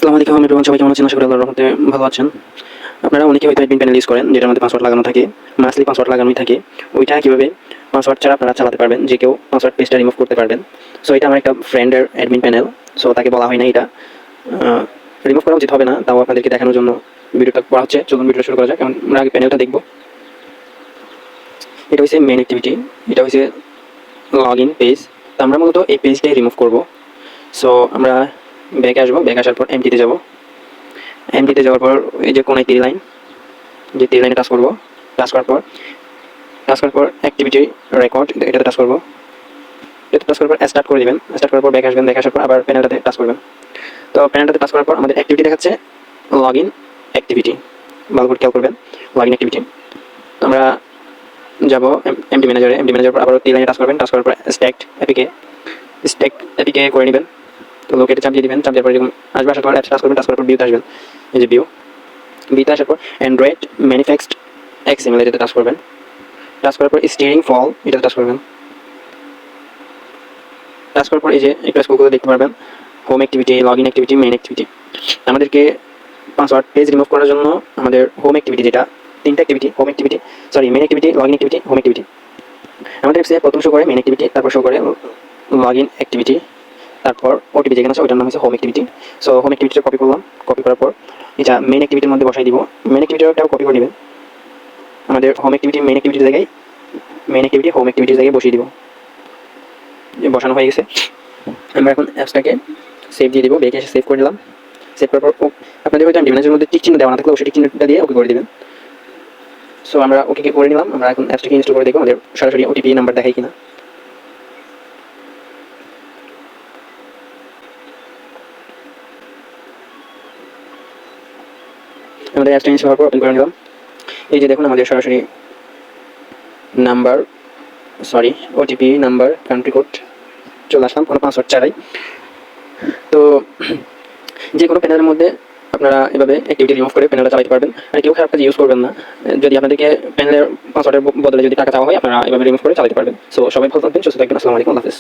আসসালামু আলাইকুম এভরিওয়ান, সবাই কেমন আছেন? আশা করি আল্লাহর রহমতে ভালো আছেন। আপনারা অনেকে হয়তো অ্যাডমিন প্যানেল ইউজ করেন, যেটার মধ্যে পাসওয়ার্ড লাগানো থাকে, মাসলি পাসওয়ার্ড লাগানোই থাকে। ওইটা কীভাবে পাসওয়ার্ড ছাড়া আপনারা চালাতে পারবেন, যে কেউ পাসওয়ার্ড পেজটা রিমুভ করতে পারবেন। সো এটা আমার একটা ফ্রেন্ডের অ্যাডমিন প্যানেল, সো তাকে বলা হয় না এটা রিমুভ করা উচিত হবে না, তাও আপনাদেরকে দেখানোর জন্য ভিডিওটা করা হচ্ছে। চলুন ভিডিও শুরু করা যাক। আমরা আগে প্যানেলটা দেখব। এটা হচ্ছে মেইন অ্যাক্টিভিটি, এটা হচ্ছে লগ ইন পেজ। তো আমরা মূলত এই পেজটাই রিমুভ করব। সো আমরা ব্যাকে আসবো, ব্যাকে আসার পর এমটিতে যাব। এমটিতে যাওয়ার পর এই যে কোনায় 3 লাইন, যে 3 লাইনে টাচ করবো। টাচ করার পর অ্যাক্টিভিটি রেকর্ড, এটাতে টাচ করবো। এটাতে টাচ করার পর স্টার্ট করে দিবেন। স্টার্ট করার পর ব্যাক আসবেন, ব্যাক আসার পর আবার প্যানেলটাতে টাচ করবেন। তো প্যানেলটাতে টাচ করার পর আমাদের অ্যাক্টিভিটি দেখাচ্ছে লগ ইন অ্যাক্টিভিটি, ভালো করে খেয়াল করবেন, লগ ইন অ্যাক্টিভিটি। তো আমরা যাবো এমডি ম্যানেজারে। এমডি ম্যানেজার পর আবার 3 লাইনে টাচ করবেন। টাচ করার পর স্ট্যাক্ট অ্যাপিকে করে নেবেন। তো লোকেটে চাপ দিয়ে দিবেন। চাপ দেওয়ার পর এরকম আসবে। আসার পর অ্যাপস টাচ করবেন। টাচ করার পর ভিউতে আসবেন। এই যে ভিউতে আসার পর অ্যান্ড্রয়েড ম্যানিফেস্ট এক্সএমএল এটাতে টাচ করবেন। টাচ করার পর স্টিয়ারিং ফল এটাতে টাচ করবেন। টাচ করার পর এই যে একটা স্কুলগুলো দেখতে পারবেন, home activity, log in activity, main activity. আমাদেরকে পাসওয়ার্ড পেজ রিমুভ করার জন্য আমাদের হোম অ্যাক্টিভিটি, যেটা 3টা activity, main activity, log in activity, home activity. আমাদের অ্যাপসে প্রথম শো করে মেইন অ্যাক্টিভিটি, তারপর শো করে লগ ইন অ্যাক্টিভিটি, তারপর ওটিপি যেখানে আছে ওইটার নাম হচ্ছে হোম অ্যাক্টিভিটি। সো হোম অ্যাক্টিভিটিটা কপি করলাম। কপি করার পর এটা মেইন অ্যাক্টিভিটির মধ্যে বসাই দিব। মেইন অ্যাক্টিভিটিটাও কপি করে নেবেন। আমাদের হোম অ্যাক্টিভিটি মেইন অ্যাক্টিভিটির জায়গায়, মেইন অ্যাক্টিভিটি হোম অ্যাক্টিভিটির জায়গায় বসিয়ে দিব। বসানো হয়ে গেছে। আমরা এখন অ্যাপসটাকে সেভ দিয়ে দিব। বেঁকে এসে সেভ করে নিলাম। সেভ করার পর আপনাদের হয়তো ডিভাইসের মধ্যে টিক চিহ্ন দেওয়া না থাকলে অবশ্যই টিক চিহ্নটা দিয়ে ওকে করে দেবেন। সো আমরা ওকে করে নিলাম। আমরা এখন অ্যাপসটাকে ইনস্টল করে দেখব আমাদের সরাসরি ওটিপি নাম্বার দেখাই কিনা। আমাদের অ্যাপসটা ইনস্টল হওয়ার পর ওপেন করে নিলাম। এই যে দেখুন আমাদের সরাসরি number, OTP number, country code চলে আসলাম কোনো পাসওয়ার্ড ছাড়াই। তো যে কোনো প্যানেলের মধ্যে আপনারা এভাবে অ্যাক্টিভিটি রিমুভ করে প্যানেলটা চালাতে পারবেন। আর কেউ খারাপ কাজে ইউজ করবেন না। যদি আপনাদেরকে প্যানেলের পাসওয়ার্ডের বদলে যদি টাকা চাওয়া হয়, আপনারা এভাবে রিমুভ করে চালাতে পারবেন। সো সবাই ভালো থাকবেন, সুস্থ থাকবেন। আসসালামু আলাইকুম, আল্লাহ হাফেজ।